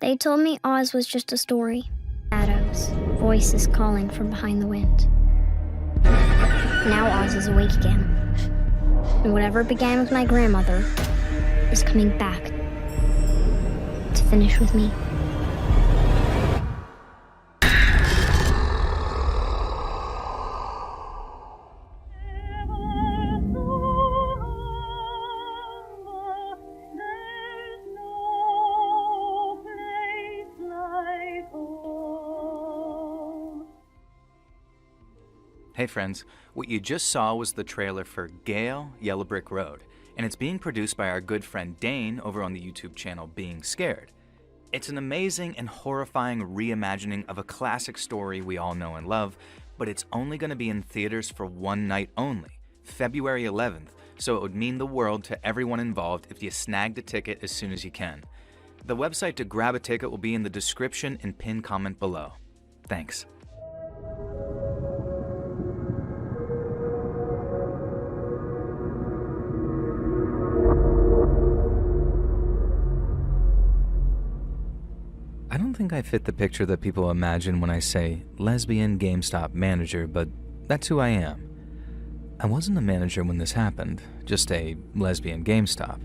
They told me Oz was just a story. Shadows, voices calling from behind the wind. Now Oz is awake again. And whatever began with my grandmother is coming back to finish with me. Hey friends, what you just saw was the trailer for Gale, Yellow Brick Road, and it's being produced by our good friend Dane over on the YouTube channel Being Scared. It's an amazing and horrifying reimagining of a classic story we all know and love, but it's only going to be in theaters for one night only, February 11th, so it would mean the world to everyone involved if you snagged a ticket as soon as you can. The website to grab a ticket will be in the description and pinned comment below. Thanks. I don't think I fit the picture that people imagine when I say lesbian GameStop manager, but that's who I am. I wasn't a manager when this happened, just a lesbian GameStop.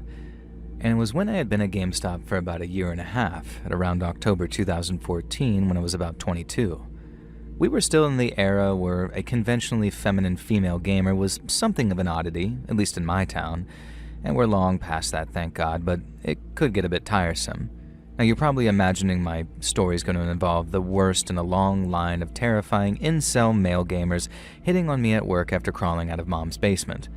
And it was when I had been at GameStop for about a year and a half, at around October 2014 when I was about 22. We were still in the era where a conventionally feminine female gamer was something of an oddity, at least in my town, and we're long past that, thank God, but it could get a bit tiresome. Now, you're probably imagining my story is going to involve the worst in a long line of terrifying incel male gamers hitting on me at work after crawling out of mom's basement.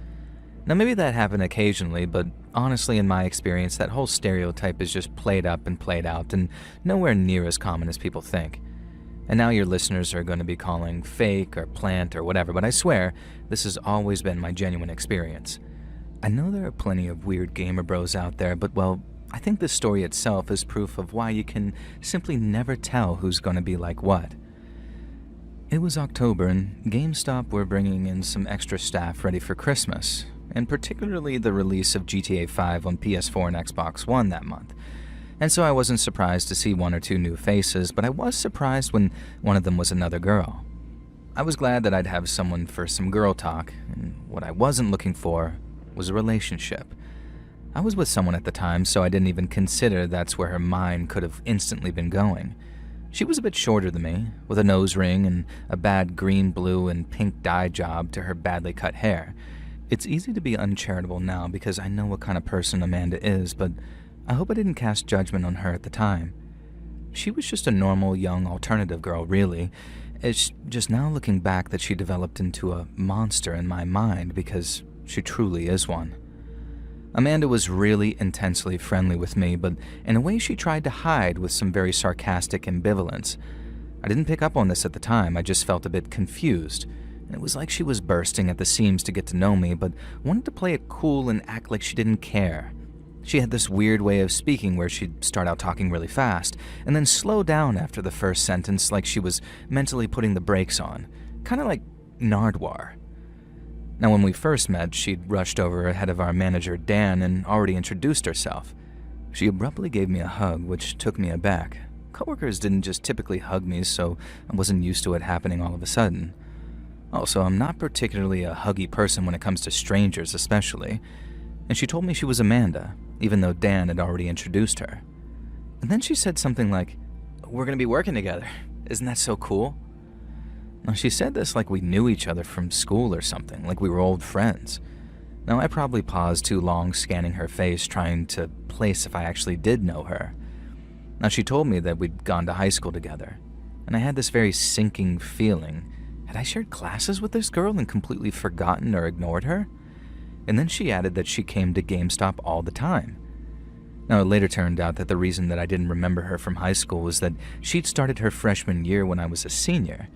Now, maybe that happened occasionally, but honestly, in my experience, that whole stereotype is just played up and played out and nowhere near as common as people think. And now your listeners are going to be calling fake or plant or whatever, but I swear, this has always been my genuine experience. I know there are plenty of weird gamer bros out there, but well, I think this story itself is proof of why you can simply never tell who's going to be like what. It was October and GameStop were bringing in some extra staff ready for Christmas, and particularly the release of GTA 5 on PS4 and Xbox One that month. And so I wasn't surprised to see one or two new faces, but I was surprised when one of them was another girl. I was glad that I'd have someone for some girl talk, and what I wasn't looking for was a relationship. I was with someone at the time, so I didn't even consider that's where her mind could have instantly been going. She was a bit shorter than me, with a nose ring and a bad green, blue, and pink dye job to her badly cut hair. It's easy to be uncharitable now because I know what kind of person Amanda is, but I hope I didn't cast judgment on her at the time. She was just a normal, young, alternative girl, really. It's just now looking back that she developed into a monster in my mind because she truly is one. Amanda was really intensely friendly with me, but in a way she tried to hide with some very sarcastic ambivalence. I didn't pick up on this at the time, I just felt a bit confused. And it was like she was bursting at the seams to get to know me, but wanted to play it cool and act like she didn't care. She had this weird way of speaking where she'd start out talking really fast, and then slow down after the first sentence like she was mentally putting the brakes on. Kinda like Nardwuar. Now, when we first met, she'd rushed over ahead of our manager, Dan, and already introduced herself. She abruptly gave me a hug, which took me aback. Coworkers didn't just typically hug me, so I wasn't used to it happening all of a sudden. Also, I'm not particularly a huggy person when it comes to strangers, especially. And she told me she was Amanda, even though Dan had already introduced her. And then she said something like, "We're going to be working together. Isn't that so cool?" Now, she said this like we knew each other from school or something, like we were old friends. Now, I probably paused too long scanning her face, trying to place if I actually did know her. Now, she told me that we'd gone to high school together, and I had this very sinking feeling. Had I shared classes with this girl and completely forgotten or ignored her? And then she added that she came to GameStop all the time. Now, it later turned out that the reason that I didn't remember her from high school was that she'd started her freshman year when I was a senior.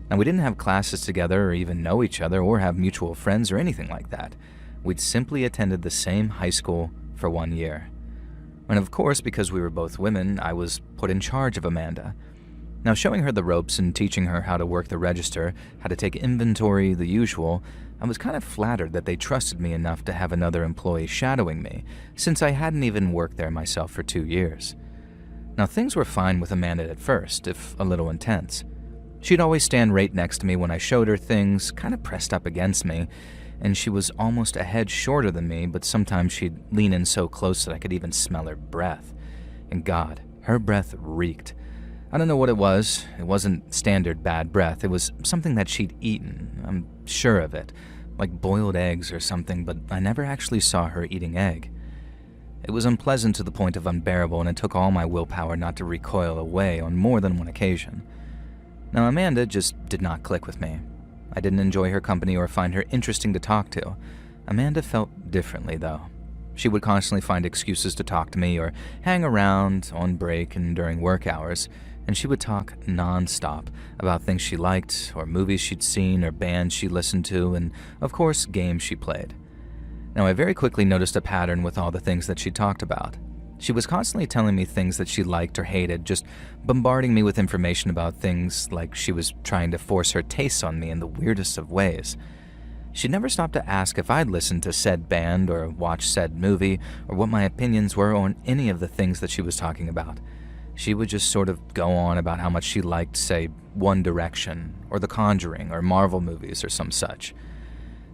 Now, we didn't have classes together or even know each other or have mutual friends or anything like that. We'd simply attended the same high school for 1 year. And of course, because we were both women, I was put in charge of Amanda. Now, showing her the ropes and teaching her how to work the register, how to take inventory, the usual, I was kind of flattered that they trusted me enough to have another employee shadowing me, since I hadn't even worked there myself for 2 years. Now, things were fine with Amanda at first, if a little intense. She'd always stand right next to me when I showed her things, kind of pressed up against me, and she was almost a head shorter than me, but sometimes she'd lean in so close that I could even smell her breath. And God, her breath reeked. I don't know what it was. It wasn't standard bad breath. It was something that she'd eaten. I'm sure of it. Like boiled eggs or something, but I never actually saw her eating egg. It was unpleasant to the point of unbearable, and it took all my willpower not to recoil away on more than one occasion. Now, Amanda just did not click with me. I didn't enjoy her company or find her interesting to talk to. Amanda felt differently, though. She would constantly find excuses to talk to me or hang around on break and during work hours, and she would talk non-stop about things she liked or movies she'd seen or bands she listened to and, of course, games she played. Now, I very quickly noticed a pattern with all the things that she talked about. She was constantly telling me things that she liked or hated, just bombarding me with information about things like she was trying to force her tastes on me in the weirdest of ways. She never stopped to ask if I'd listened to said band or watched said movie or what my opinions were on any of the things that she was talking about. She would just sort of go on about how much she liked, say, One Direction or The Conjuring or Marvel movies or some such.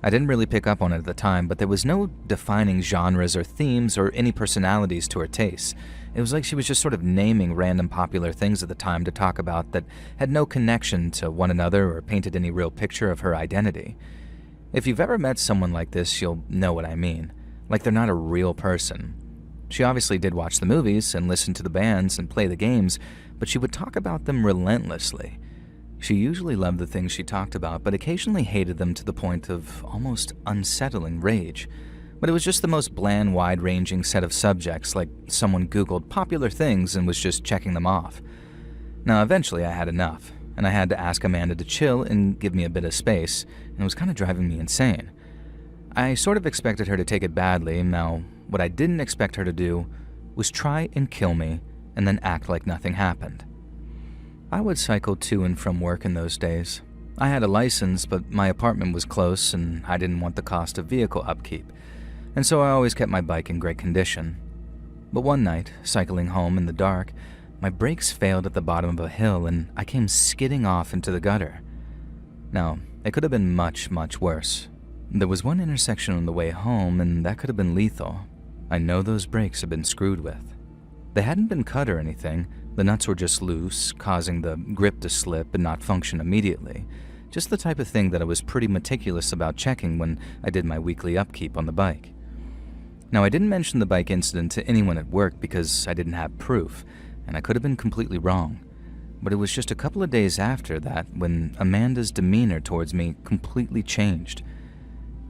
I didn't really pick up on it at the time, but there was no defining genres or themes or any personalities to her tastes. It was like she was just sort of naming random popular things at the time to talk about that had no connection to one another or painted any real picture of her identity. If you've ever met someone like this, you'll know what I mean. Like they're not a real person. She obviously did watch the movies and listen to the bands and play the games, but she would talk about them relentlessly. She usually loved the things she talked about, but occasionally hated them to the point of almost unsettling rage. But it was just the most bland, wide-ranging set of subjects, like someone Googled popular things and was just checking them off. Now, eventually I had enough, and I had to ask Amanda to chill and give me a bit of space, and it was kind of driving me insane. I sort of expected her to take it badly. Now, what I didn't expect her to do was try and kill me and then act like nothing happened. I would cycle to and from work in those days. I had a license, but my apartment was close and I didn't want the cost of vehicle upkeep, and so I always kept my bike in great condition. But one night, cycling home in the dark, my brakes failed at the bottom of a hill and I came skidding off into the gutter. Now, it could have been much, much worse. There was one intersection on the way home and that could have been lethal. I know those brakes had been screwed with. They hadn't been cut or anything. The nuts were just loose, causing the grip to slip and not function immediately. Just the type of thing that I was pretty meticulous about checking when I did my weekly upkeep on the bike. Now, I didn't mention the bike incident to anyone at work because I didn't have proof, and I could have been completely wrong. But it was just a couple of days after that when Amanda's demeanor towards me completely changed.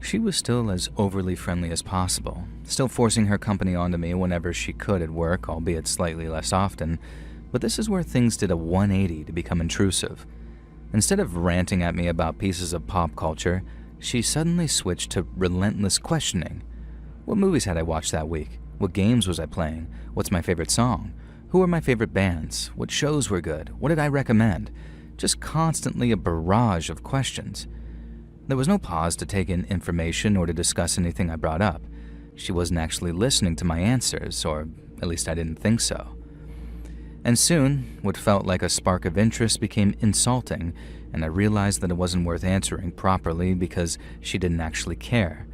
She was still as overly friendly as possible, still forcing her company onto me whenever she could at work, albeit slightly less often. But this is where things did a 180 to become intrusive. Instead of ranting at me about pieces of pop culture, she suddenly switched to relentless questioning. What movies had I watched that week? What games was I playing? What's my favorite song? Who are my favorite bands? What shows were good? What did I recommend? Just constantly a barrage of questions. There was no pause to take in information or to discuss anything I brought up. She wasn't actually listening to my answers, or at least I didn't think so. And soon, what felt like a spark of interest became insulting, and I realized that it wasn't worth answering properly because she didn't actually care.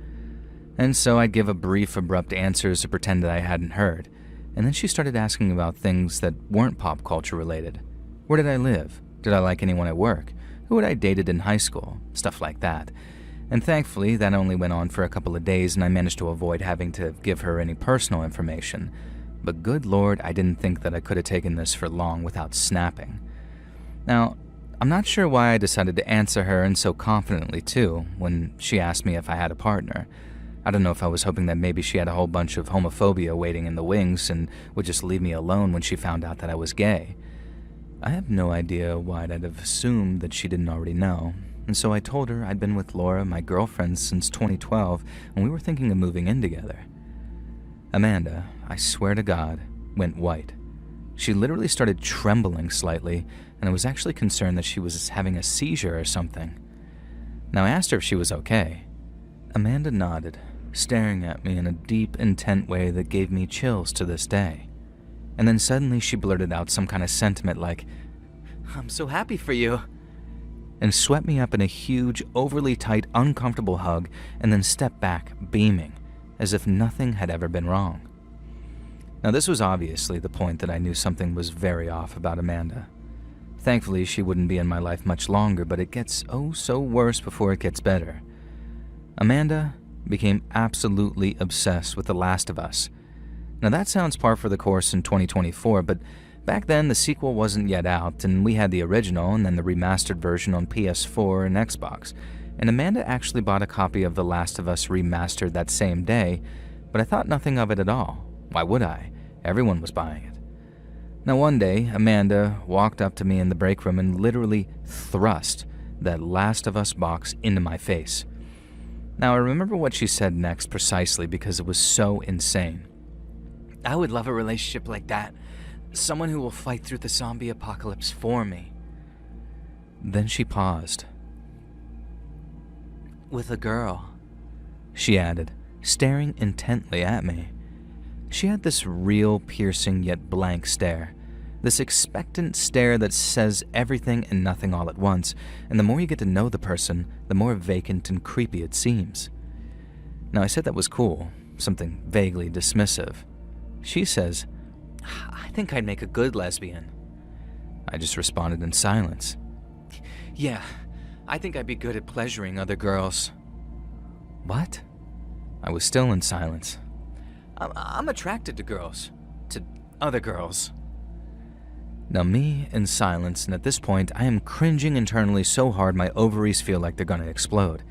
And so I'd give a brief, abrupt answers to pretend that I hadn't heard, and then she started asking about things that weren't pop culture related. Where did I live? Did I like anyone at work? Who had I dated in high school? Stuff like that. And thankfully, that only went on for a couple of days, and I managed to avoid having to give her any personal information. But good Lord, I didn't think that I could have taken this for long without snapping. Now, I'm not sure why I decided to answer her, and so confidently too, when she asked me if I had a partner. I don't know if I was hoping that maybe she had a whole bunch of homophobia waiting in the wings and would just leave me alone when she found out that I was gay. I have no idea why I'd have assumed that she didn't already know, and so I told her I'd been with Laura, my girlfriend, since 2012, and we were thinking of moving in together. Amanda, I swear to God, went white. She literally started trembling slightly, and I was actually concerned that she was having a seizure or something. Now I asked her if she was okay. Amanda nodded, staring at me in a deep, intent way that gave me chills to this day. And then suddenly she blurted out some kind of sentiment like, "I'm so happy for you," and swept me up in a huge, overly tight, uncomfortable hug, and then stepped back, beaming, as if nothing had ever been wrong. Now, this was obviously the point that I knew something was very off about Amanda. Thankfully, she wouldn't be in my life much longer, but it gets oh so worse before it gets better. Amanda became absolutely obsessed with The Last of Us. Now, that sounds par for the course in 2024, but back then the sequel wasn't yet out, and we had the original and then the remastered version on PS4 and Xbox, and Amanda actually bought a copy of The Last of Us Remastered that same day, but I thought nothing of it at all. Why would I? Everyone was buying it. Now, one day, Amanda walked up to me in the break room and literally thrust that Last of Us box into my face. Now, I remember what she said next precisely because it was so insane. "I would love a relationship like that. Someone who will fight through the zombie apocalypse for me." Then she paused. "With a girl," she added, staring intently at me. She had this real piercing yet blank stare, this expectant stare that says everything and nothing all at once, and the more you get to know the person, the more vacant and creepy it seems. Now, I said that was cool, something vaguely dismissive. She says, "I think I'd make a good lesbian." I just responded in silence. "Yeah, I think I'd be good at pleasuring other girls." What? I was still in silence. I'm attracted to girls. To other girls." Now, me in silence, and at this point, I am cringing internally so hard my ovaries feel like they're gonna explode.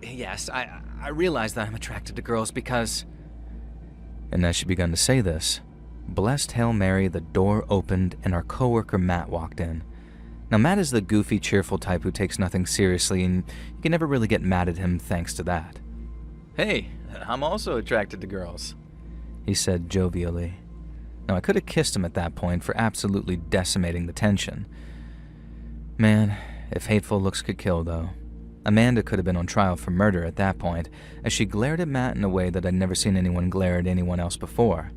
"Yes, I realize that I'm attracted to girls because..." And as she began to say this, blessed Hail Mary, the door opened and our coworker Matt walked in. Now, Matt is the goofy, cheerful type who takes nothing seriously, and you can never really get mad at him thanks to that. "Hey, I'm also attracted to girls," he said jovially. Now, I could have kissed him at that point for absolutely decimating the tension. Man, if hateful looks could kill, though. Amanda could have been on trial for murder at that point, as she glared at Matt in a way that I'd never seen anyone glare at anyone else before.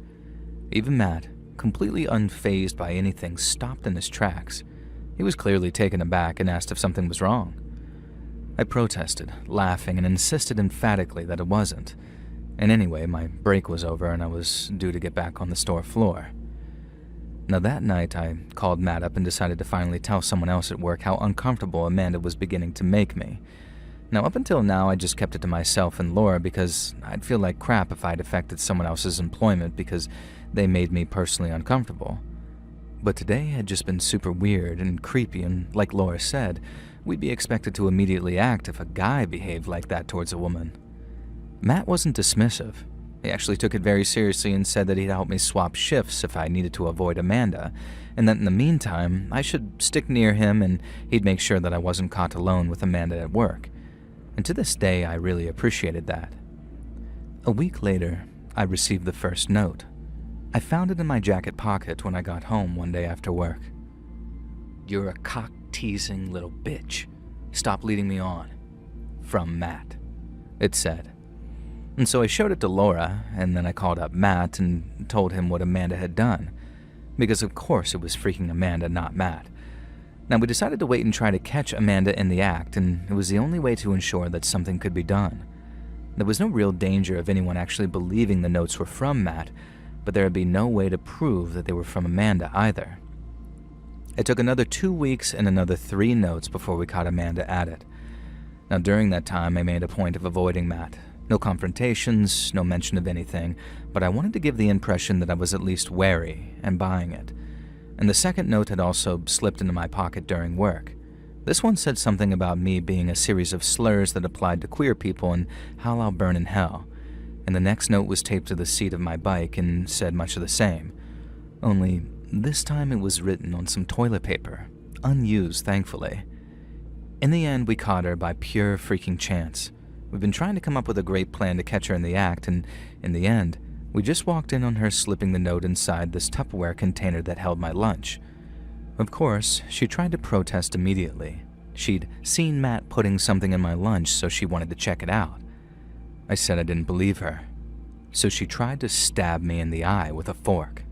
Even Matt, completely unfazed by anything, stopped in his tracks. He was clearly taken aback and asked if something was wrong. I protested, laughing, and insisted emphatically that it wasn't. And anyway, my break was over and I was due to get back on the store floor. Now, that night, I called Matt up and decided to finally tell someone else at work how uncomfortable Amanda was beginning to make me. Now, up until now, I just kept it to myself and Laura because I'd feel like crap if I'd affected someone else's employment because they made me personally uncomfortable. But today had just been super weird and creepy, and like Laura said, we'd be expected to immediately act if a guy behaved like that towards a woman. Matt wasn't dismissive. He actually took it very seriously and said that he'd help me swap shifts if I needed to avoid Amanda, and that in the meantime, I should stick near him and he'd make sure that I wasn't caught alone with Amanda at work. And to this day, I really appreciated that. A week later, I received the first note. I found it in my jacket pocket when I got home one day after work. "You're a cock-teasing little bitch. Stop leading me on." From Matt, it said. And so I showed it to Laura, and then I called up Matt and told him what Amanda had done. Because of course it was freaking Amanda, not Matt. Now, we decided to wait and try to catch Amanda in the act, and it was the only way to ensure that something could be done. There was no real danger of anyone actually believing the notes were from Matt, but there would be no way to prove that they were from Amanda either. It took another 2 weeks and another 3 notes before we caught Amanda at it. Now, during that time, I made a point of avoiding Matt. No confrontations, no mention of anything, but I wanted to give the impression that I was at least wary and buying it. And the second note had also slipped into my pocket during work. This one said something about me being a series of slurs that applied to queer people and how I'll burn in hell. And the next note was taped to the seat of my bike and said much of the same. Only this time it was written on some toilet paper, unused thankfully. In the end, we caught her by pure freaking chance. We've been trying to come up with a great plan to catch her in the act, and in the end, we just walked in on her slipping the note inside this Tupperware container that held my lunch. Of course, she tried to protest immediately. She'd seen Matt putting something in my lunch, so she wanted to check it out. I said I didn't believe her, so she tried to stab me in the eye with a fork.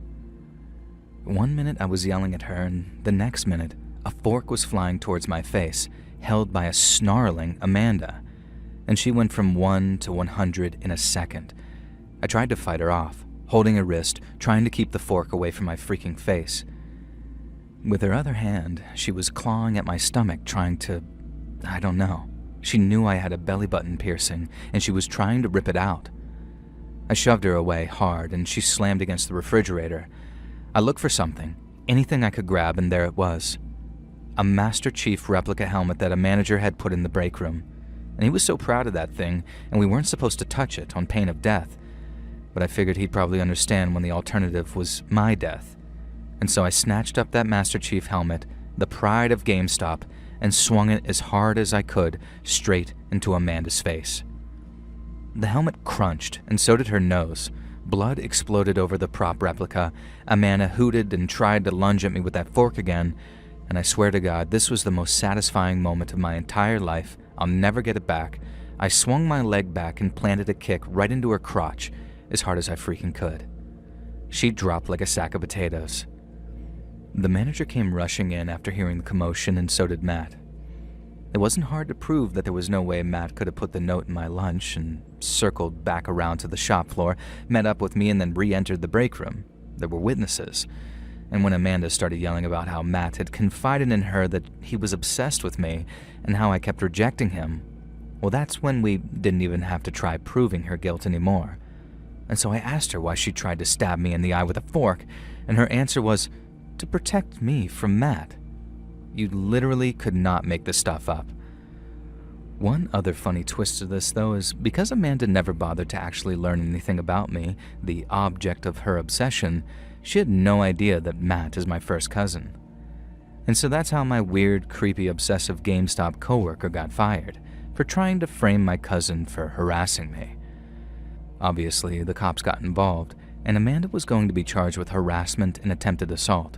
One minute I was yelling at her, and the next minute, a fork was flying towards my face, held by a snarling Amanda. And she went from 1 to 100 in a second. I tried to fight her off, holding her wrist, trying to keep the fork away from my freaking face. With her other hand, she was clawing at my stomach, trying to... I don't know. She knew I had a belly button piercing, and she was trying to rip it out. I shoved her away hard, and she slammed against the refrigerator. I looked for something, anything I could grab, and there it was. A Master Chief replica helmet that a manager had put in the break room. And he was so proud of that thing, and we weren't supposed to touch it on pain of death. But I figured he'd probably understand when the alternative was my death. And so I snatched up that Master Chief helmet, the pride of GameStop, and swung it as hard as I could straight into Amanda's face. The helmet crunched, and so did her nose. Blood exploded over the prop replica. Amanda hooted and tried to lunge at me with that fork again, and I swear to God, this was the most satisfying moment of my entire life. I'll never get it back. I swung my leg back and planted a kick right into her crotch, as hard as I freaking could. She dropped like a sack of potatoes. The manager came rushing in after hearing the commotion, and so did Matt. It wasn't hard to prove that there was no way Matt could have put the note in my lunch, and circled back around to the shop floor, met up with me, and then re-entered the break room. There were witnesses. And when Amanda started yelling about how Matt had confided in her that he was obsessed with me and how I kept rejecting him, well, that's when we didn't even have to try proving her guilt anymore. And so I asked her why she tried to stab me in the eye with a fork, and her answer was, to protect me from Matt. You literally could not make this stuff up. One other funny twist to this, though, is because Amanda never bothered to actually learn anything about me, the object of her obsession, she had no idea that Matt is my first cousin. And so that's how my weird, creepy, obsessive GameStop coworker got fired, for trying to frame my cousin for harassing me. Obviously, the cops got involved, and Amanda was going to be charged with harassment and attempted assault.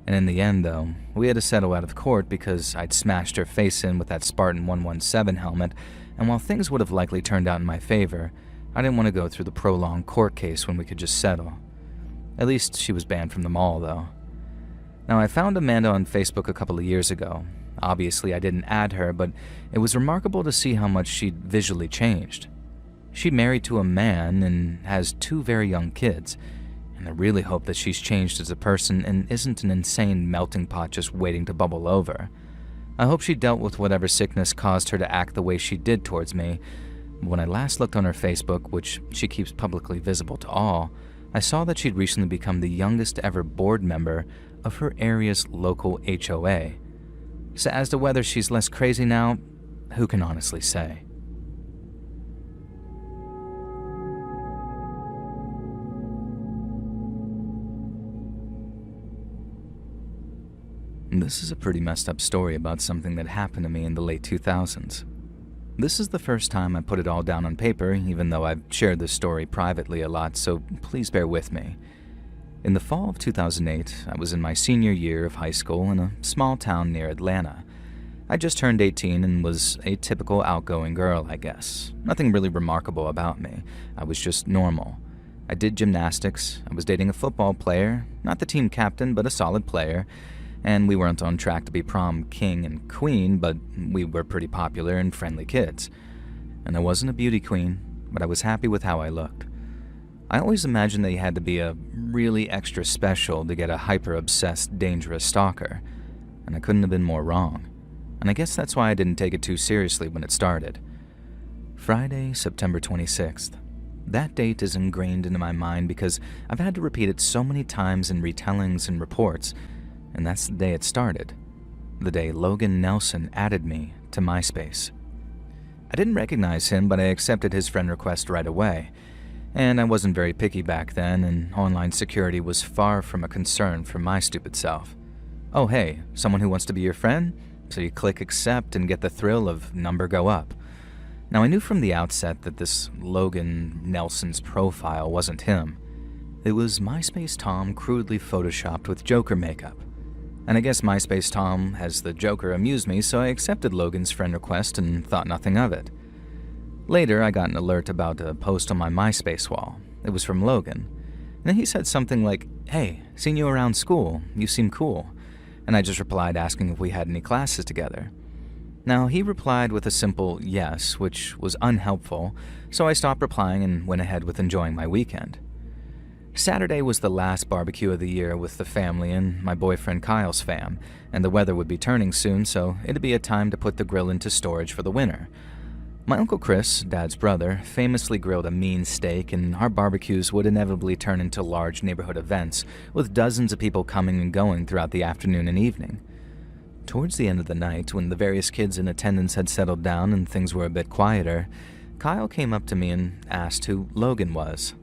And in the end, though, we had to settle out of court because I'd smashed her face in with that Spartan 117 helmet, and while things would have likely turned out in my favor, I didn't want to go through the prolonged court case when we could just settle. At least she was banned from the mall, though. Now, I found Amanda on Facebook a couple of years ago. Obviously, I didn't add her, but it was remarkable to see how much she'd visually changed. She married to a man and has 2 very young kids, and I really hope that she's changed as a person and isn't an insane melting pot just waiting to bubble over. I hope she dealt with whatever sickness caused her to act the way she did towards me. When I last looked on her Facebook, which she keeps publicly visible to all, I saw that she'd recently become the youngest ever board member of her area's local HOA. So as to whether she's less crazy now, who can honestly say? This is a pretty messed up story about something that happened to me in the late 2000s. This is the first time I put it all down on paper, even though I've shared this story privately a lot, so please bear with me. In the fall of 2008, I was in my senior year of high school in a small town near Atlanta. I just turned 18 and was a typical outgoing girl, I guess. Nothing really remarkable about me. I was just normal. I did gymnastics, I was dating a football player, not the team captain, but a solid player, and we weren't on track to be prom king and queen, but we were pretty popular and friendly kids. And I wasn't a beauty queen, but I was happy with how I looked. I always imagined that you had to be a really extra special to get a hyper-obsessed, dangerous stalker, and I couldn't have been more wrong. And I guess that's why I didn't take it too seriously when it started. Friday, September 26th. That date is ingrained into my mind because I've had to repeat it so many times in retellings and reports, and that's the day it started. The day Logan Nelson added me to MySpace. I didn't recognize him, but I accepted his friend request right away. And I wasn't very picky back then, and online security was far from a concern for my stupid self. Oh hey, someone who wants to be your friend? So you click accept and get the thrill of number go up. Now I knew from the outset that this Logan Nelson's profile wasn't him. It was MySpace Tom crudely photoshopped with Joker makeup. And I guess MySpace Tom has the Joker amuse me, so I accepted Logan's friend request and thought nothing of it. Later, I got an alert about a post on my MySpace wall. It was from Logan. And he said something like, "Hey, seen you around school. You seem cool." And I just replied asking if we had any classes together. Now, he replied with a simple yes, which was unhelpful, so I stopped replying and went ahead with enjoying my weekend. Saturday was the last barbecue of the year with the family and my boyfriend Kyle's fam, and the weather would be turning soon, so it'd be a time to put the grill into storage for the winter. My Uncle Chris, Dad's brother, famously grilled a mean steak, and our barbecues would inevitably turn into large neighborhood events, with dozens of people coming and going throughout the afternoon and evening. Towards the end of the night, when the various kids in attendance had settled down and things were a bit quieter, Kyle came up to me and asked who Logan was.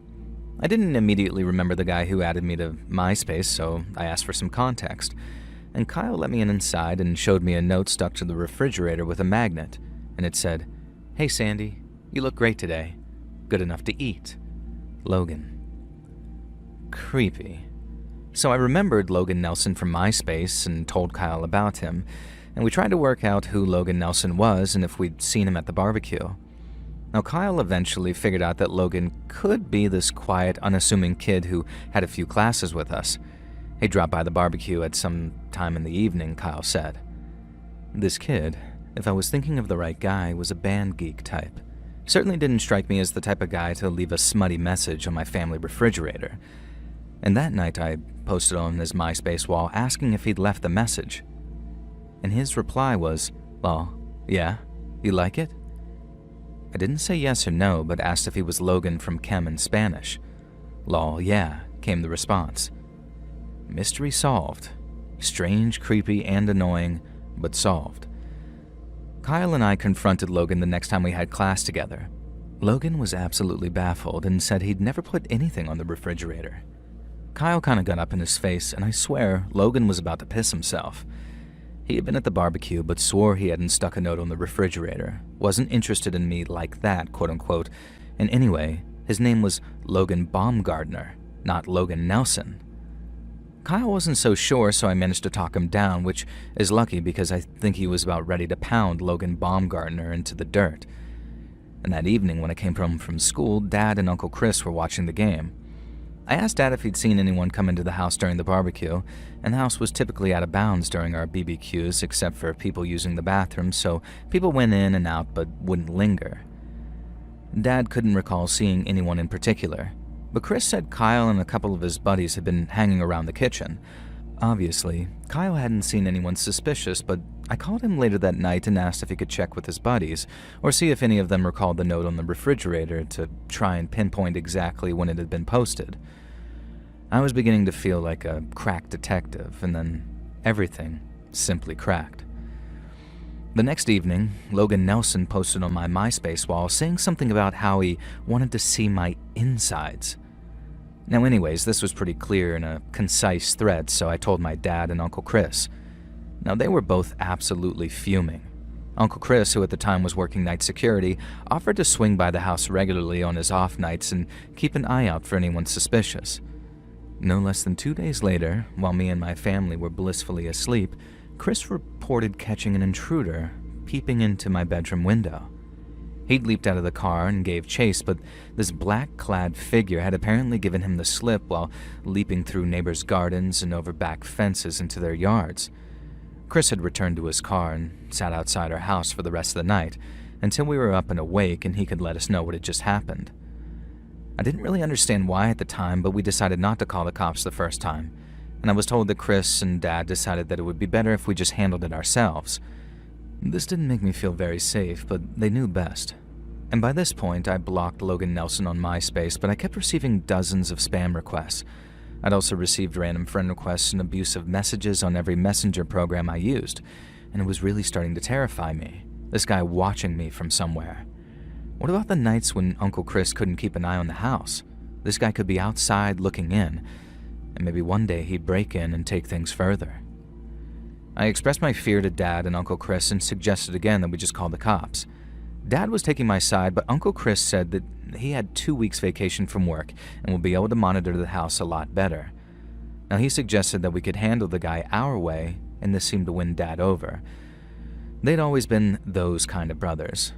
I didn't immediately remember the guy who added me to MySpace, so I asked for some context, and Kyle let me in inside and showed me a note stuck to the refrigerator with a magnet, and it said, "Hey Sandy, you look great today. Good enough to eat. Logan." Creepy. So I remembered Logan Nelson from MySpace and told Kyle about him, and we tried to work out who Logan Nelson was and if we'd seen him at the barbecue. Now, Kyle eventually figured out that Logan could be this quiet, unassuming kid who had a few classes with us. He dropped by the barbecue at some time in the evening, Kyle said. This kid, if I was thinking of the right guy, was a band geek type. Certainly didn't strike me as the type of guy to leave a smutty message on my family refrigerator. And that night I posted on his MySpace wall asking if he'd left the message. And his reply was, "Well, yeah, you like it?" I didn't say yes or no, but asked if he was Logan from Chem in Spanish. "Lol, yeah," came the response. Mystery solved. Strange, creepy, and annoying, but solved. Kyle and I confronted Logan the next time we had class together. Logan was absolutely baffled and said he'd never put anything on the refrigerator. Kyle kind of got up in his face, and I swear Logan was about to piss himself. He had been at the barbecue, but swore he hadn't stuck a note on the refrigerator, wasn't interested in me like that, quote-unquote, and anyway, his name was Logan Baumgartner, not Logan Nelson. Kyle wasn't so sure, so I managed to talk him down, which is lucky because I think he was about ready to pound Logan Baumgartner into the dirt. And that evening, when I came home from school, Dad and Uncle Chris were watching the game. I asked Dad if he'd seen anyone come into the house during the barbecue, and the house was typically out of bounds during our BBQs except for people using the bathroom, so people went in and out but wouldn't linger. Dad couldn't recall seeing anyone in particular, but Chris said Kyle and a couple of his buddies had been hanging around the kitchen. Obviously, Kyle hadn't seen anyone suspicious, but I called him later that night and asked if he could check with his buddies, or see if any of them recalled the note on the refrigerator to try and pinpoint exactly when it had been posted. I was beginning to feel like a crack detective, and then everything simply cracked. The next evening, Logan Nelson posted on my MySpace wall saying something about how he wanted to see my insides. Now anyways, this was pretty clear in a concise thread, so I told my dad and Uncle Chris. Now they were both absolutely fuming. Uncle Chris, who at the time was working night security, offered to swing by the house regularly on his off nights and keep an eye out for anyone suspicious. No less than 2 days later, while me and my family were blissfully asleep, Chris reported catching an intruder peeping into my bedroom window. He'd leaped out of the car and gave chase, but this black-clad figure had apparently given him the slip while leaping through neighbors' gardens and over back fences into their yards. Chris had returned to his car and sat outside our house for the rest of the night, until we were up and awake and he could let us know what had just happened. I didn't really understand why at the time, but we decided not to call the cops the first time, and I was told that Chris and Dad decided that it would be better if we just handled it ourselves. This didn't make me feel very safe, but they knew best. And by this point, I blocked Logan Nelson on MySpace, but I kept receiving dozens of spam requests. I'd also received random friend requests and abusive messages on every messenger program I used, and it was really starting to terrify me, this guy watching me from somewhere. What about the nights when Uncle Chris couldn't keep an eye on the house? This guy could be outside looking in, and maybe one day he'd break in and take things further. I expressed my fear to Dad and Uncle Chris and suggested again that we just call the cops. Dad was taking my side, but Uncle Chris said that he had 2 weeks vacation from work and would be able to monitor the house a lot better. Now he suggested that we could handle the guy our way, and this seemed to win Dad over. They'd always been those kind of brothers.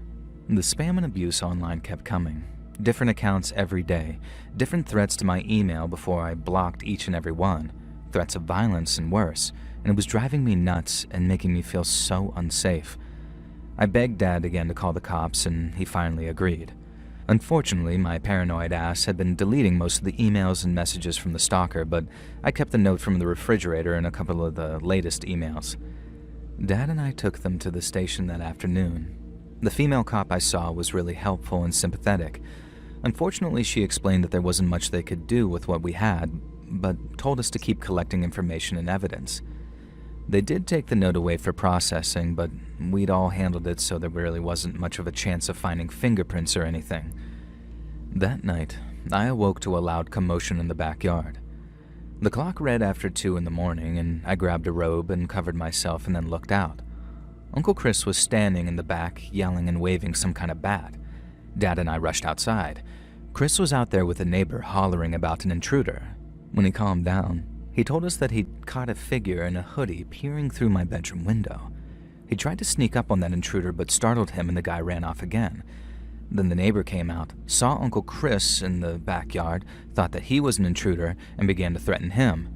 The spam and abuse online kept coming. different accounts every day, different threats to my email before I blocked each and every one, threats of violence and worse, and it was driving me nuts and making me feel so unsafe. I begged Dad again to call the cops, and he finally agreed. Unfortunately, my paranoid ass had been deleting most of the emails and messages from the stalker, but I kept the note from the refrigerator and a couple of the latest emails. Dad and I took them to the station that afternoon. The female cop I saw was really helpful and sympathetic. Unfortunately, she explained that there wasn't much they could do with what we had, but told us to keep collecting information and evidence. They did take the note away for processing, but we'd all handled it so there really wasn't much of a chance of finding fingerprints or anything. That night, I awoke to a loud commotion in the backyard. The clock read after 2 in the morning, and I grabbed a robe and covered myself and then looked out. Uncle Chris was standing in the back, yelling and waving some kind of bat. Dad and I rushed outside. Chris was out there with a neighbor hollering about an intruder. When he calmed down, he told us that he'd caught a figure in a hoodie peering through my bedroom window. He tried to sneak up on that intruder but startled him and the guy ran off again. Then the neighbor came out, saw Uncle Chris in the backyard, thought that he was an intruder, and began to threaten him.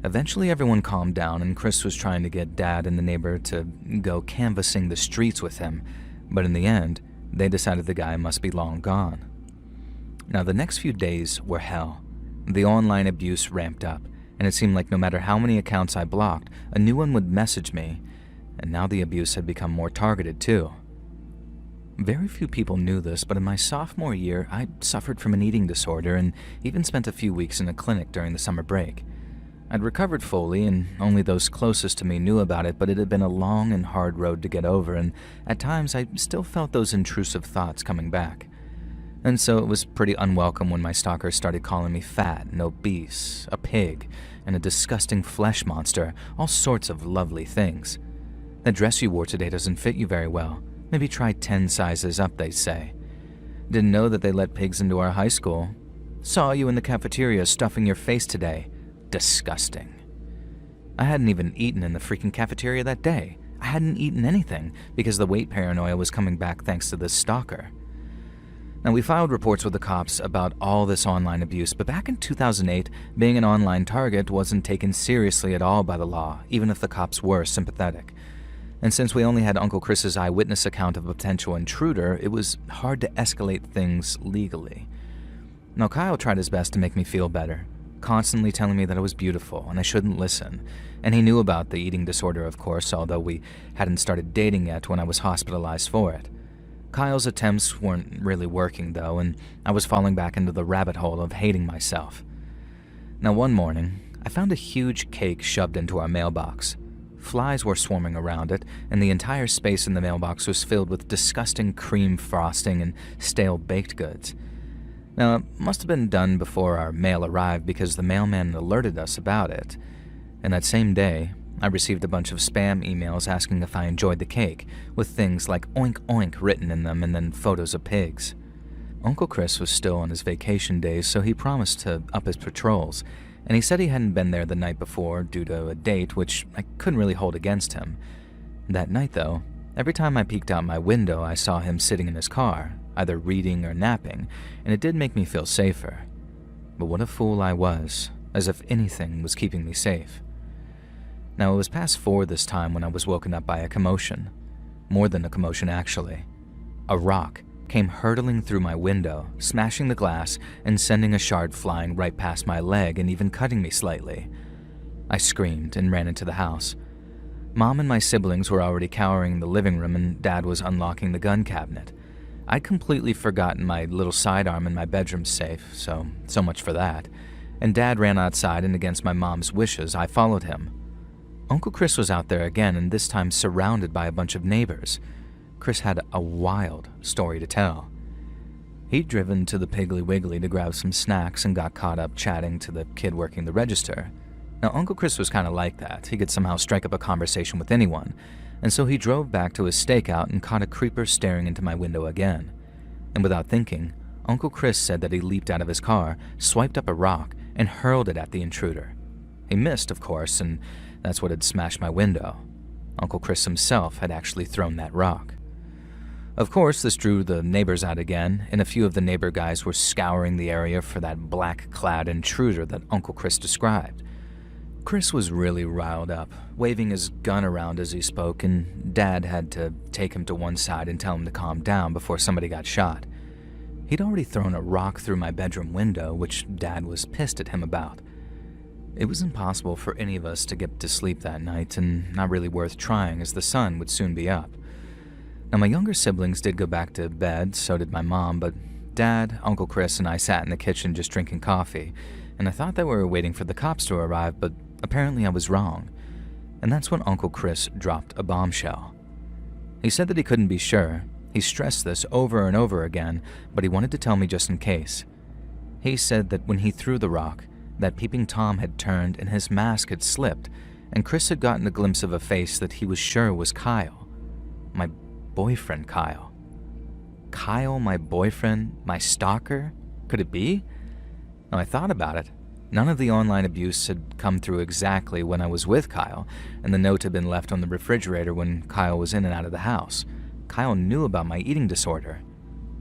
Eventually everyone calmed down and Chris was trying to get Dad and the neighbor to go canvassing the streets with him, but in the end, they decided the guy must be long gone. Now the next few days were hell. The online abuse ramped up, and it seemed like no matter how many accounts I blocked, a new one would message me, and now the abuse had become more targeted too. Very few people knew this, but in my sophomore year, I suffered from an eating disorder and even spent a few weeks in a clinic during the summer break. I'd recovered fully, and only those closest to me knew about it, but it had been a long and hard road to get over, and at times I still felt those intrusive thoughts coming back. And so it was pretty unwelcome when my stalker started calling me fat and obese, a pig, and a disgusting flesh monster, all sorts of lovely things. The dress you wore today doesn't fit you very well. Maybe try 10 sizes up, they say. Didn't know that they let pigs into our high school. Saw you in the cafeteria stuffing your face today. Disgusting. I hadn't even eaten in the freaking cafeteria that day. I hadn't eaten anything because the weight paranoia was coming back thanks to this stalker. Now, we filed reports with the cops about all this online abuse, but back in 2008, being an online target wasn't taken seriously at all by the law, even if the cops were sympathetic. And since we only had Uncle Chris's eyewitness account of a potential intruder, it was hard to escalate things legally. Now, Kyle tried his best to make me feel better, constantly telling me that I was beautiful and I shouldn't listen. And he knew about the eating disorder, of course, although we hadn't started dating yet when I was hospitalized for it. Kyle's attempts weren't really working, though, and I was falling back into the rabbit hole of hating myself. Now, one morning, I found a huge cake shoved into our mailbox. Flies were swarming around it, and the entire space in the mailbox was filled with disgusting cream frosting and stale baked goods. Now, it must have been done before our mail arrived because the mailman alerted us about it. And that same day, I received a bunch of spam emails asking if I enjoyed the cake, with things like oink oink written in them and then photos of pigs. Uncle Chris was still on his vacation days, so he promised to up his patrols, and he said he hadn't been there the night before due to a date, which I couldn't really hold against him. That night, though, every time I peeked out my window, I saw him sitting in his car, either reading or napping, and it did make me feel safer. But what a fool I was, as if anything was keeping me safe. Now, it was past 4 this time when I was woken up by a commotion. More than a commotion, actually. A rock came hurtling through my window, smashing the glass and sending a shard flying right past my leg and even cutting me slightly. I screamed and ran into the house. Mom and my siblings were already cowering in the living room and Dad was unlocking the gun cabinet. I'd completely forgotten my little sidearm in my bedroom safe, so much for that. And Dad ran outside, and against my mom's wishes, I followed him. Uncle Chris was out there again, and this time surrounded by a bunch of neighbors. Chris had a wild story to tell. He'd driven to the Piggly Wiggly to grab some snacks and got caught up chatting to the kid working the register. Now, Uncle Chris was kind of like that. He could somehow strike up a conversation with anyone, and so he drove back to his stakeout and caught a creeper staring into my window again. And without thinking, Uncle Chris said that he leaped out of his car, swiped up a rock, and hurled it at the intruder. He missed, of course, and that's what had smashed my window. Uncle Chris himself had actually thrown that rock. Of course, this drew the neighbors out again, and a few of the neighbor guys were scouring the area for that black-clad intruder that Uncle Chris described. Chris was really riled up, waving his gun around as he spoke, and Dad had to take him to one side and tell him to calm down before somebody got shot. He'd already thrown a rock through my bedroom window, which Dad was pissed at him about. It was impossible for any of us to get to sleep that night, and not really worth trying as the sun would soon be up. Now, my younger siblings did go back to bed, so did my mom, but Dad, Uncle Chris, and I sat in the kitchen just drinking coffee, and I thought that we were waiting for the cops to arrive, but apparently I was wrong. And that's when Uncle Chris dropped a bombshell. He said that he couldn't be sure. He stressed this over and over again, but he wanted to tell me just in case. He said that when he threw the rock, that Peeping Tom had turned and his mask had slipped, and Chris had gotten a glimpse of a face that he was sure was Kyle. My boyfriend, Kyle. Kyle, my boyfriend, my stalker? Could it be? Now, I thought about it. None of the online abuse had come through exactly when I was with Kyle, and the note had been left on the refrigerator when Kyle was in and out of the house. Kyle knew about my eating disorder.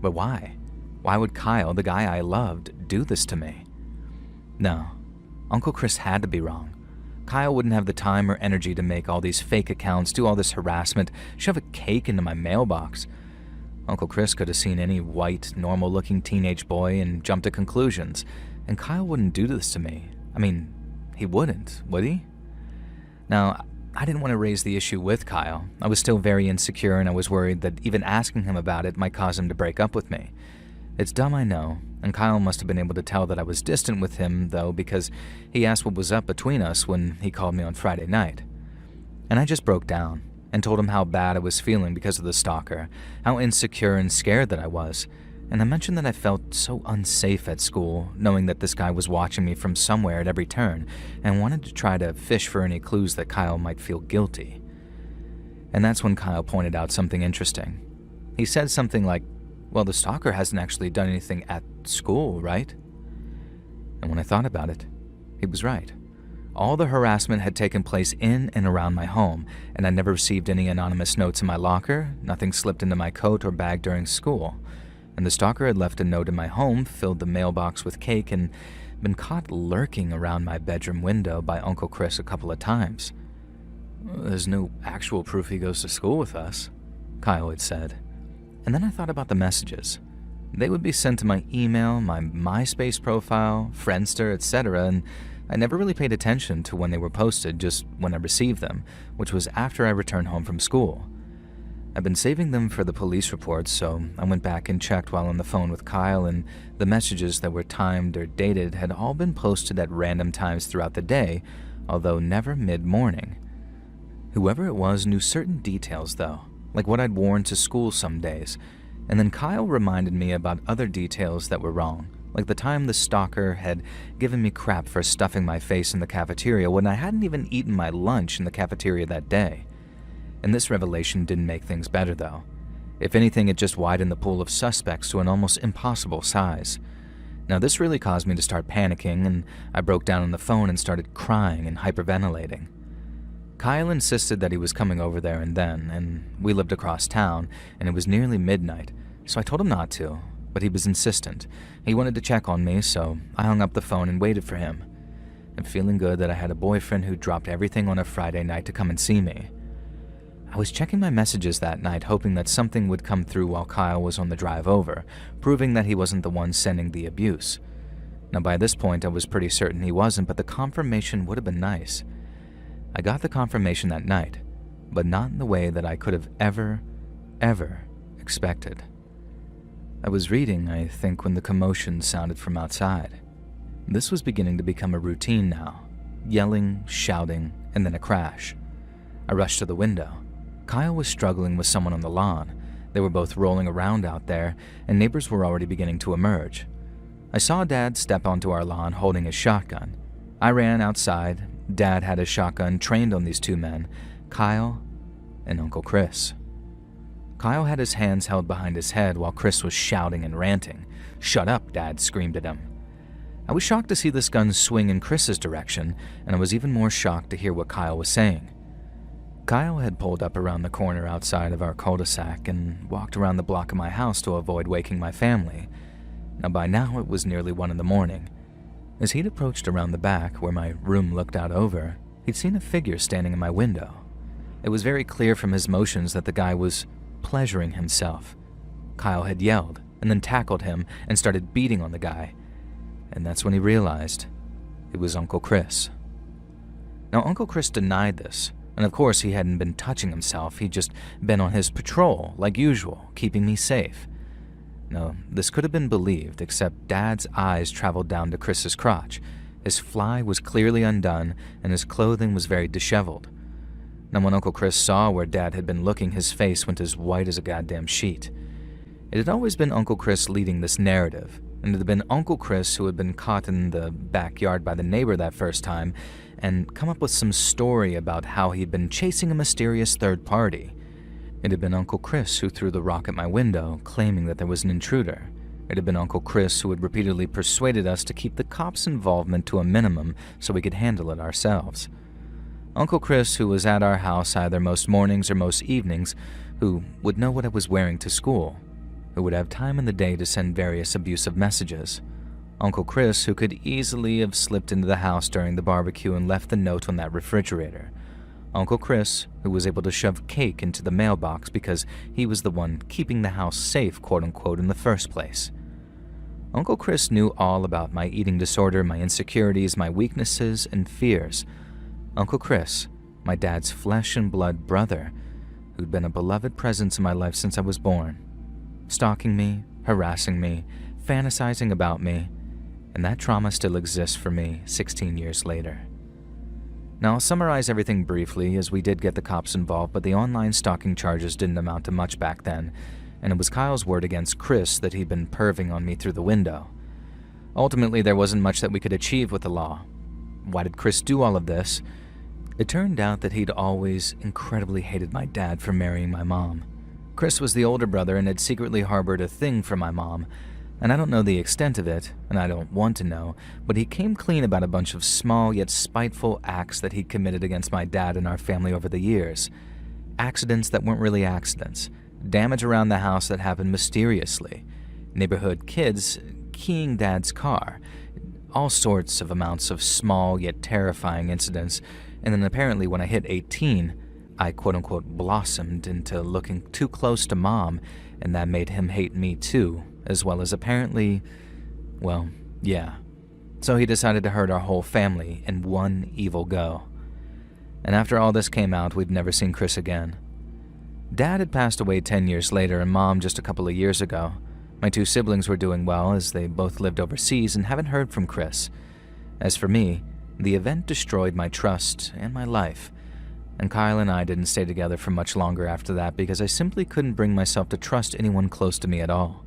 But why? Why would Kyle, the guy I loved, do this to me? No, Uncle Chris had to be wrong. Kyle wouldn't have the time or energy to make all these fake accounts, do all this harassment, shove a cake into my mailbox. Uncle Chris could have seen any white, normal-looking teenage boy and jumped to conclusions, and Kyle wouldn't do this to me. I mean, he wouldn't, would he? Now, I didn't want to raise the issue with Kyle. I was still very insecure, and I was worried that even asking him about it might cause him to break up with me. It's dumb, I know, and Kyle must have been able to tell that I was distant with him, though, because he asked what was up between us when he called me on Friday night. And I just broke down and told him how bad I was feeling because of the stalker, how insecure and scared that I was, and I mentioned that I felt so unsafe at school, knowing that this guy was watching me from somewhere at every turn, and wanted to try to fish for any clues that Kyle might feel guilty. And that's when Kyle pointed out something interesting. He said something like, "Well, the stalker hasn't actually done anything at school, right?" And when I thought about it, he was right. All the harassment had taken place in and around my home, and I never received any anonymous notes in my locker, nothing slipped into my coat or bag during school. And the stalker had left a note in my home, filled the mailbox with cake, and been caught lurking around my bedroom window by Uncle Chris a couple of times. "There's no actual proof he goes to school with us," Kyle had said. And then I thought about the messages. They would be sent to my email, my MySpace profile, Friendster, etc., and I never really paid attention to when they were posted, just when I received them, which was after I returned home from school. I've been saving them for the police reports, so I went back and checked while on the phone with Kyle, and the messages that were timed or dated had all been posted at random times throughout the day, although never mid-morning. Whoever it was knew certain details, though, like what I'd worn to school some days, and then Kyle reminded me about other details that were wrong, like the time the stalker had given me crap for stuffing my face in the cafeteria when I hadn't even eaten my lunch in the cafeteria that day. And this revelation didn't make things better, though. If anything, it just widened the pool of suspects to an almost impossible size. Now, this really caused me to start panicking, and I broke down on the phone and started crying and hyperventilating. Kyle insisted that he was coming over there and then, and we lived across town, and it was nearly midnight, so I told him not to, but he was insistent. He wanted to check on me, so I hung up the phone and waited for him. I'm feeling good that I had a boyfriend who dropped everything on a Friday night to come and see me. I was checking my messages that night, hoping that something would come through while Kyle was on the drive over, proving that he wasn't the one sending the abuse. Now, by this point, I was pretty certain he wasn't, but the confirmation would have been nice. I got the confirmation that night, but not in the way that I could have ever expected. I was reading, I think, when the commotion sounded from outside. This was beginning to become a routine now. Yelling, shouting, and then a crash. I rushed to the window. Kyle was struggling with someone on the lawn. They were both rolling around out there, and neighbors were already beginning to emerge. I saw Dad step onto our lawn holding his shotgun. I ran outside. Dad had his shotgun trained on these two men, Kyle and Uncle Chris. Kyle had his hands held behind his head while Chris was shouting and ranting. "Shut up," Dad screamed at him. I was shocked to see this gun swing in Chris's direction, and I was even more shocked to hear what Kyle was saying. Kyle had pulled up around the corner outside of our cul-de-sac and walked around the block of my house to avoid waking my family. Now by now it was nearly 1 in the morning. As he'd approached around the back where my room looked out over, he'd seen a figure standing in my window. It was very clear from his motions that the guy was pleasuring himself. Kyle had yelled and then tackled him and started beating on the guy. And that's when he realized it was Uncle Chris. Now Uncle Chris denied this. And of course he hadn't been touching himself, he'd just been on his patrol, like usual, keeping me safe. No, this could have been believed, except Dad's eyes traveled down to Chris's crotch. His fly was clearly undone, and his clothing was very disheveled. Now when Uncle Chris saw where Dad had been looking, his face went as white as a goddamn sheet. It had always been Uncle Chris leading this narrative, and it had been Uncle Chris who had been caught in the backyard by the neighbor that first time, and come up with some story about how he'd been chasing a mysterious third party. It had been Uncle Chris who threw the rock at my window, claiming that there was an intruder. It had been Uncle Chris who had repeatedly persuaded us to keep the cops' involvement to a minimum so we could handle it ourselves. Uncle Chris, who was at our house either most mornings or most evenings, who would know what I was wearing to school, who would have time in the day to send various abusive messages. Uncle Chris, who could easily have slipped into the house during the barbecue and left the note on that refrigerator. Uncle Chris, who was able to shove cake into the mailbox because he was the one keeping the house safe, quote-unquote, in the first place. Uncle Chris knew all about my eating disorder, my insecurities, my weaknesses, and fears. Uncle Chris, my dad's flesh and blood brother, who'd been a beloved presence in my life since I was born. Stalking me, harassing me, fantasizing about me, and that trauma still exists for me 16 years later. Now I'll summarize everything briefly, as we did get the cops involved, but the online stalking charges didn't amount to much back then, and it was Kyle's word against Chris that he'd been perving on me through the window. Ultimately, there wasn't much that we could achieve with the law. Why did Chris do all of this? It turned out that he'd always incredibly hated my dad for marrying my mom. Chris was the older brother and had secretly harbored a thing for my mom, and I don't know the extent of it, and I don't want to know, but he came clean about a bunch of small yet spiteful acts that he'd committed against my dad and our family over the years. Accidents that weren't really accidents, damage around the house that happened mysteriously, neighborhood kids keying Dad's car, all sorts of amounts of small yet terrifying incidents, and then apparently when I hit 18, I quote-unquote blossomed into looking too close to Mom, and that made him hate me too, as well as apparently, well, yeah. So he decided to hurt our whole family in one evil go. And after all this came out, we've never seen Chris again. Dad had passed away 10 years later and Mom just a couple of years ago. My 2 siblings were doing well as they both lived overseas and haven't heard from Chris. As for me, the event destroyed my trust and my life, and Kyle and I didn't stay together for much longer after that because I simply couldn't bring myself to trust anyone close to me at all.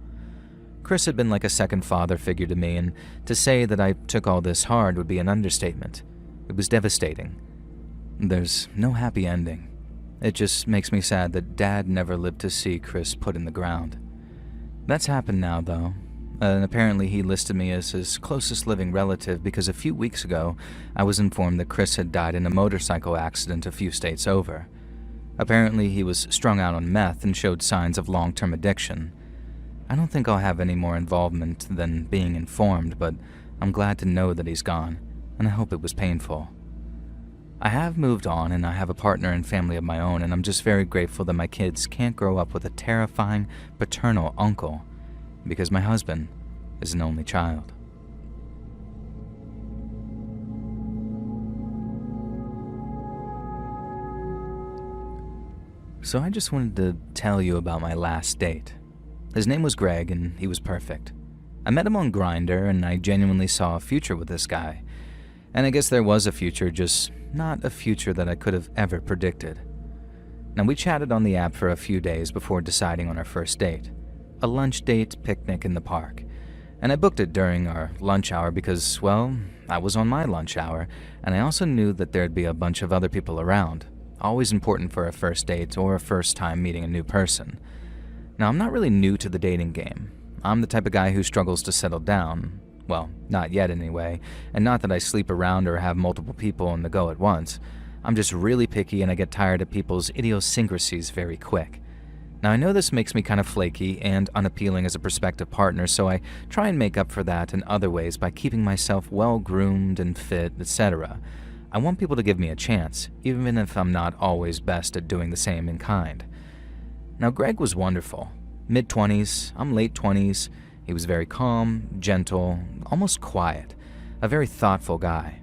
Chris had been like a second father figure to me, and to say that I took all this hard would be an understatement. It was devastating. There's no happy ending. It just makes me sad that Dad never lived to see Chris put in the ground. That's happened now, though, and apparently he listed me as his closest living relative because a few weeks ago I was informed that Chris had died in a motorcycle accident a few states over. Apparently he was strung out on meth and showed signs of long-term addiction. I don't think I'll have any more involvement than being informed, but I'm glad to know that he's gone, and I hope it was painful. I have moved on, and I have a partner and family of my own, and I'm just very grateful that my kids can't grow up with a terrifying paternal uncle, because my husband is an only child. So I just wanted to tell you about my last date. His name was Greg, and he was perfect. I met him on Grindr, and I genuinely saw a future with this guy. And I guess there was a future, just not a future that I could have ever predicted. Now, we chatted on the app for a few days before deciding on our first date. A lunch date picnic in the park. And I booked it during our lunch hour because, well, I was on my lunch hour, and I also knew that there'd be a bunch of other people around. Always important for a first date or a first time meeting a new person. Now, I'm not really new to the dating game. I'm the type of guy who struggles to settle down. Well, not yet anyway, and not that I sleep around or have multiple people on the go at once. I'm just really picky and I get tired of people's idiosyncrasies very quick. Now, I know this makes me kind of flaky and unappealing as a prospective partner, so I try and make up for that in other ways by keeping myself well-groomed and fit, etc. I want people to give me a chance, even if I'm not always best at doing the same in kind. Now, Greg was wonderful. Mid-20s, I'm late 20s. He was very calm, gentle, almost quiet. A very thoughtful guy.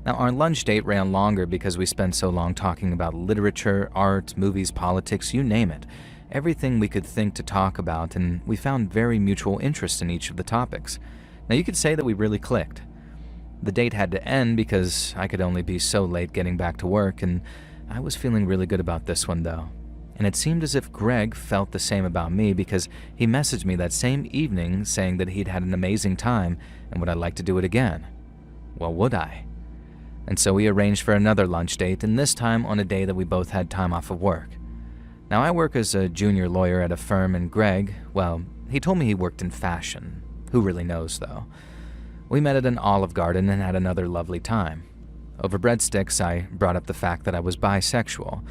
Now, our lunch date ran longer because we spent so long talking about literature, art, movies, politics, you name it. Everything we could think to talk about, and we found very mutual interest in each of the topics. Now, you could say that we really clicked. The date had to end because I could only be so late getting back to work, and I was feeling really good about this one, though. And it seemed as if Greg felt the same about me because he messaged me that same evening saying that he'd had an amazing time and would I like to do it again. Well, would I? And so we arranged for another lunch date, and this time on a day that we both had time off of work. Now, I work as a junior lawyer at a firm, and Greg, well, he told me he worked in fashion. Who really knows, though? We met at an Olive Garden and had another lovely time. Over breadsticks, I brought up the fact that I was bisexual.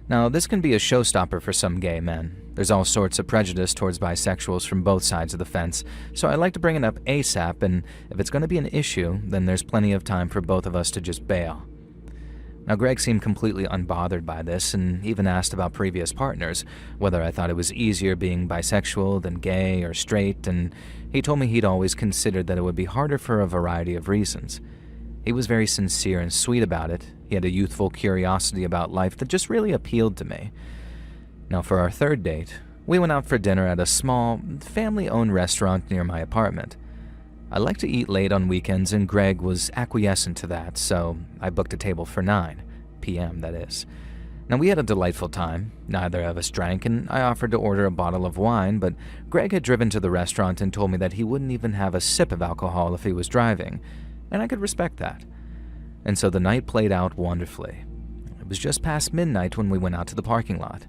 Now, this can be a showstopper for some gay men. There's all sorts of prejudice towards bisexuals from both sides of the fence, so I like to bring it up ASAP, and if it's going to be an issue, then there's plenty of time for both of us to just bail. Now, Greg seemed completely unbothered by this and even asked about previous partners, whether I thought it was easier being bisexual than gay or straight, and he told me he'd always considered that it would be harder for a variety of reasons. He was very sincere and sweet about it. He had a youthful curiosity about life that just really appealed to me. Now, for our third date, we went out for dinner at a small, family-owned restaurant near my apartment. I like to eat late on weekends, and Greg was acquiescent to that, so I booked a table for 9 p.m., that is. Now, we had a delightful time. Neither of us drank, and I offered to order a bottle of wine, but Greg had driven to the restaurant and told me that he wouldn't even have a sip of alcohol if he was driving, and I could respect that. And so the night played out wonderfully. It was just past midnight when we went out to the parking lot,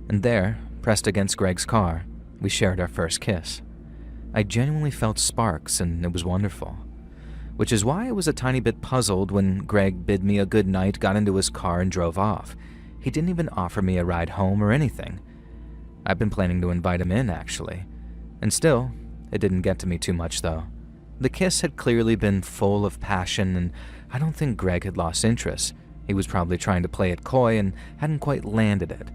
and there, pressed against Greg's car, we shared our first kiss. I genuinely felt sparks, and it was wonderful. Which is why I was a tiny bit puzzled when Greg bid me a good night, got into his car, and drove off. He didn't even offer me a ride home or anything. I've been planning to invite him in, actually. And still, it didn't get to me too much, though. The kiss had clearly been full of passion, and I don't think Greg had lost interest. He was probably trying to play it coy and hadn't quite landed it.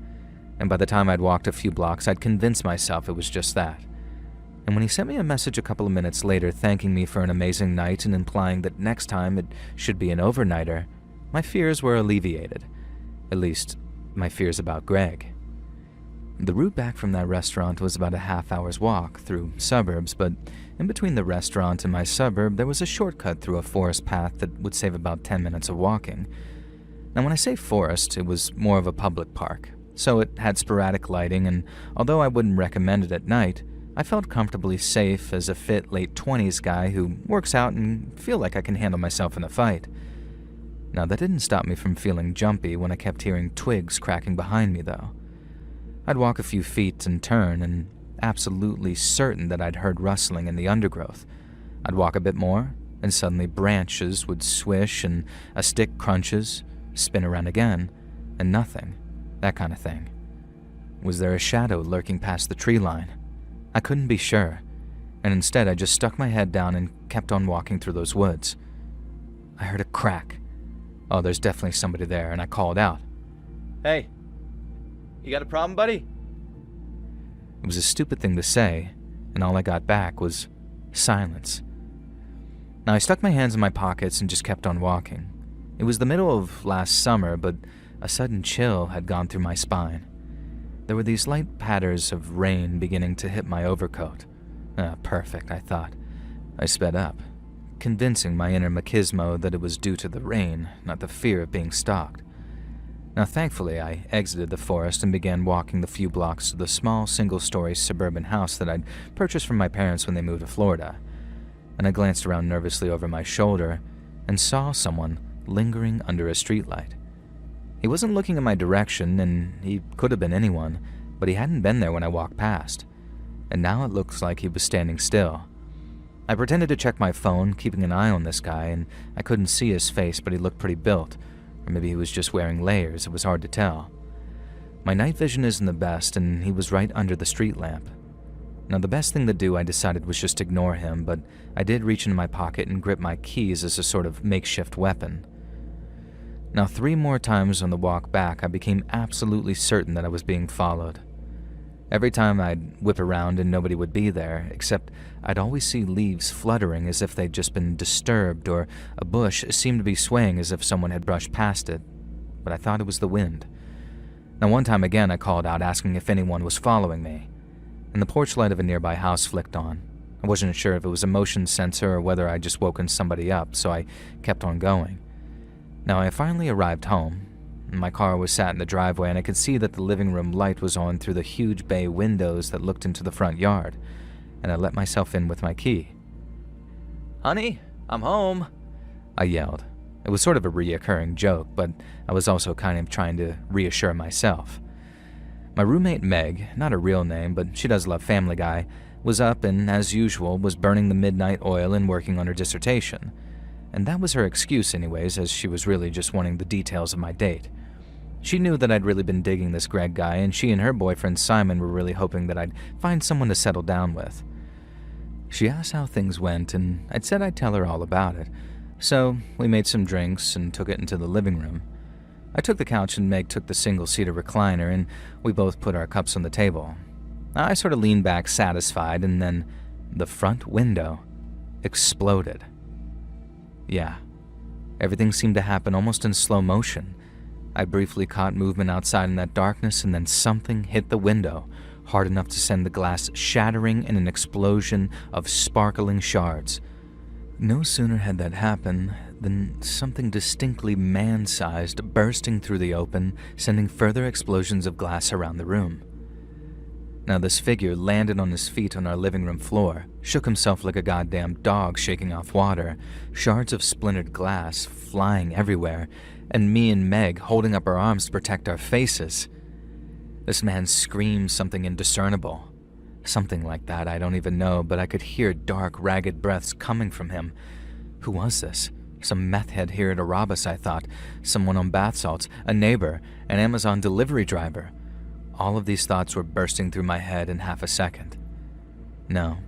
And by the time I'd walked a few blocks, I'd convinced myself it was just that. And when he sent me a message a couple of minutes later thanking me for an amazing night and implying that next time it should be an overnighter, my fears were alleviated. At least, my fears about Greg. The route back from that restaurant was about a half-hour's walk through suburbs, but in between the restaurant and my suburb, there was a shortcut through a forest path that would save about 10 minutes of walking. Now, when I say forest, it was more of a public park, so it had sporadic lighting, and although I wouldn't recommend it at night, I felt comfortably safe as a fit late 20s guy who works out and feel like I can handle myself in a fight. Now, that didn't stop me from feeling jumpy when I kept hearing twigs cracking behind me, though. I'd walk a few feet and turn, and absolutely certain that I'd heard rustling in the undergrowth. I'd walk a bit more, and suddenly branches would swish and a stick crunches, spin around again, and nothing. That kind of thing. Was there a shadow lurking past the tree line? I couldn't be sure, and instead I just stuck my head down and kept on walking through those woods. I heard a crack. Oh, there's definitely somebody there, and I called out. "Hey, you got a problem, buddy?" It was a stupid thing to say, and all I got back was silence. Now, I stuck my hands in my pockets and just kept on walking. It was the middle of last summer, but a sudden chill had gone through my spine. There were these light patters of rain beginning to hit my overcoat. Perfect, I thought. I sped up, convincing my inner machismo that it was due to the rain, not the fear of being stalked. Now, thankfully, I exited the forest and began walking the few blocks to the small single-story suburban house that I'd purchased from my parents when they moved to Florida. And I glanced around nervously over my shoulder and saw someone lingering under a streetlight. He wasn't looking in my direction, and he could have been anyone, but he hadn't been there when I walked past. And now it looks like he was standing still. I pretended to check my phone, keeping an eye on this guy, and I couldn't see his face, but he looked pretty built. Or maybe he was just wearing layers, it was hard to tell. My night vision isn't the best, and he was right under the street lamp. Now, the best thing to do, I decided, was just ignore him, but I did reach into my pocket and grip my keys as a sort of makeshift weapon. Now, 3 more times on the walk back, I became absolutely certain that I was being followed. Every time I'd whip around and nobody would be there, except I'd always see leaves fluttering as if they'd just been disturbed, or a bush seemed to be swaying as if someone had brushed past it, but I thought it was the wind. Now, one time again, I called out asking if anyone was following me, and the porch light of a nearby house flicked on. I wasn't sure if it was a motion sensor or whether I'd just woken somebody up, so I kept on going. Now, I finally arrived home. My car was sat in the driveway, and I could see that the living room light was on through the huge bay windows that looked into the front yard, and I let myself in with my key. "Honey, I'm home," I yelled. It was sort of a reoccurring joke, but I was also kind of trying to reassure myself. My roommate Meg, not a real name, but she does love Family Guy, was up and, as usual, was burning the midnight oil and working on her dissertation. And that was her excuse anyways, as she was really just wanting the details of my date. She knew that I'd really been digging this Greg guy, and she and her boyfriend Simon were really hoping that I'd find someone to settle down with. She asked how things went, and I'd said I'd tell her all about it. So we made some drinks and took it into the living room. I took the couch and Meg took the single-seater recliner, and we both put our cups on the table. I sort of leaned back satisfied, and then the front window exploded. Yeah, everything seemed to happen almost in slow motion. I briefly caught movement outside in that darkness, and then something hit the window, hard enough to send the glass shattering in an explosion of sparkling shards. No sooner had that happened than something distinctly man-sized bursting through the open, sending further explosions of glass around the room. Now this figure landed on his feet on our living room floor, shook himself like a goddamn dog shaking off water, shards of splintered glass flying everywhere, and me and Meg holding up our arms to protect our faces. This man screamed something indiscernible. Something like that, I don't even know, but I could hear dark, ragged breaths coming from him. Who was this? Some meth head here to rob us, I thought. Someone on bath salts, a neighbor, an Amazon delivery driver. All of these thoughts were bursting through my head in half a second. No.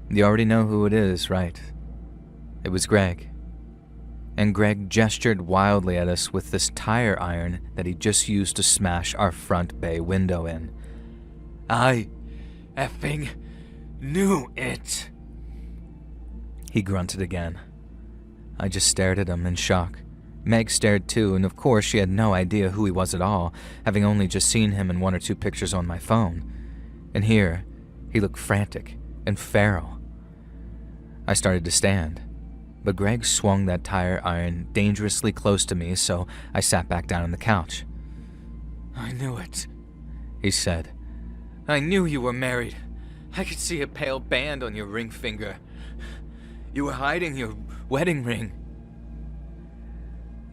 You already know who it is, right? It was Greg. And Greg gestured wildly at us with this tire iron that he just used to smash our front bay window in. "I effing knew it," he grunted again. I just stared at him in shock. Meg stared too, and of course she had no idea who he was at all, having only just seen him in 1 or 2 pictures on my phone. And here, he looked frantic and feral. I started to stand, but Greg swung that tire iron dangerously close to me, so I sat back down on the couch. "I knew it," he said. "I knew you were married. I could see a pale band on your ring finger. You were hiding your wedding ring."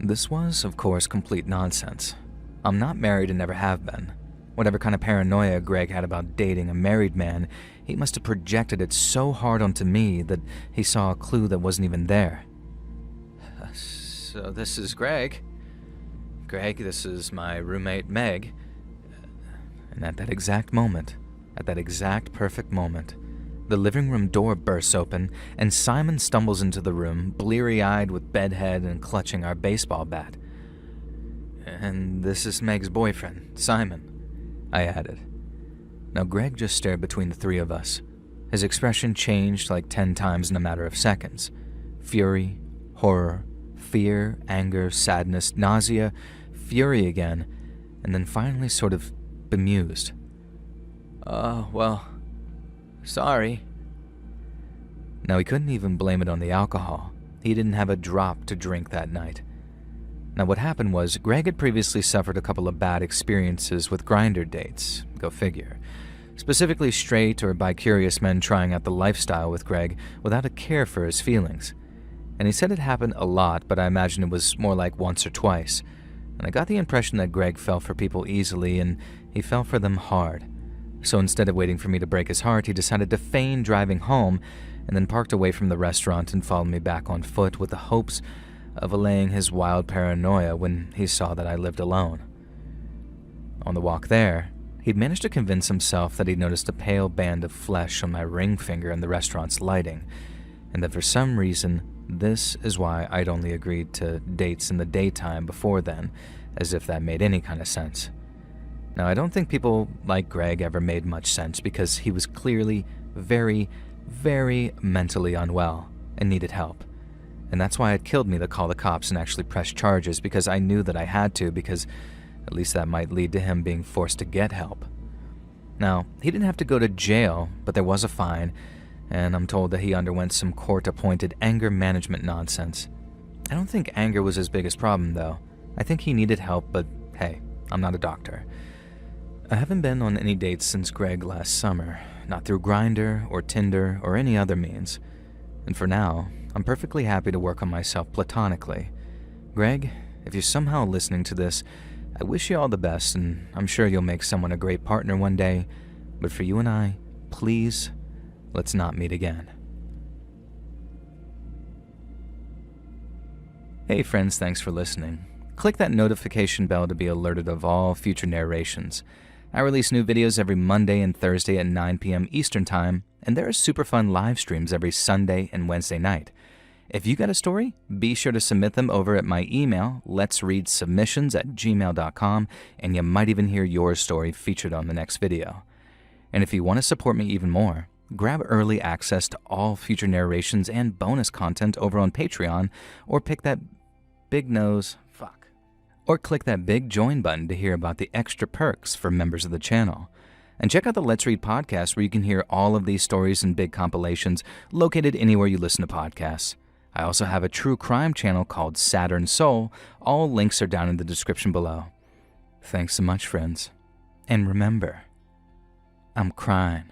This was, of course, complete nonsense. I'm not married and never have been. Whatever kind of paranoia Greg had about dating a married man, he must have projected it so hard onto me that he saw a clue that wasn't even there. "So this is Greg. Greg, this is my roommate Meg." And at that exact moment, at that exact perfect moment, the living room door bursts open, and Simon stumbles into the room, bleary-eyed with bedhead and clutching our baseball bat. "And this is Meg's boyfriend, Simon," I added. Now Greg just stared between the 3 of us. His expression changed like 10 times in a matter of seconds. Fury, horror, fear, anger, sadness, nausea, fury again, and then finally sort of bemused. "Oh, well, sorry." Now he couldn't even blame it on the alcohol. He didn't have a drop to drink that night. Now what happened was, Greg had previously suffered a couple of bad experiences with Grindr dates, go figure. Specifically straight or bi-curious men trying out the lifestyle with Greg without a care for his feelings. And he said it happened a lot, but I imagine it was more like once or twice. And I got the impression that Greg fell for people easily, and he fell for them hard. So instead of waiting for me to break his heart, he decided to feign driving home and then parked away from the restaurant and followed me back on foot with the hopes of allaying his wild paranoia when he saw that I lived alone. On the walk there, he'd managed to convince himself that he'd noticed a pale band of flesh on my ring finger in the restaurant's lighting, and that for some reason, this is why I'd only agreed to dates in the daytime before then, as if that made any kind of sense. Now, I don't think people like Greg ever made much sense because he was clearly very, very mentally unwell and needed help. And that's why it killed me to call the cops and actually press charges, because I knew that I had to, because at least that might lead to him being forced to get help. Now, he didn't have to go to jail, but there was a fine, and I'm told that he underwent some court-appointed anger management nonsense. I don't think anger was his biggest problem, though. I think he needed help, but hey, I'm not a doctor. I haven't been on any dates since Greg last summer, not through Grindr or Tinder or any other means. And for now, I'm perfectly happy to work on myself platonically. Greg, if you're somehow listening to this, I wish you all the best, and I'm sure you'll make someone a great partner one day. But for you and I, please, let's not meet again. Hey friends, thanks for listening. Click that notification bell to be alerted of all future narrations. I release new videos every Monday and Thursday at 9 p.m. Eastern Time, and there are super fun live streams every Sunday and Wednesday night. If you got a story, be sure to submit them over at my email, letsreadsubmissions@gmail.com, and you might even hear your story featured on the next video. And if you want to support me even more, grab early access to all future narrations and bonus content over on Patreon, or click that big join button to hear about the extra perks for members of the channel. And check out the Let's Read podcast, where you can hear all of these stories and big compilations located anywhere you listen to podcasts. I also have a true crime channel called Saturn Soul. All links are down in the description below. Thanks so much, friends. And remember, I'm crying.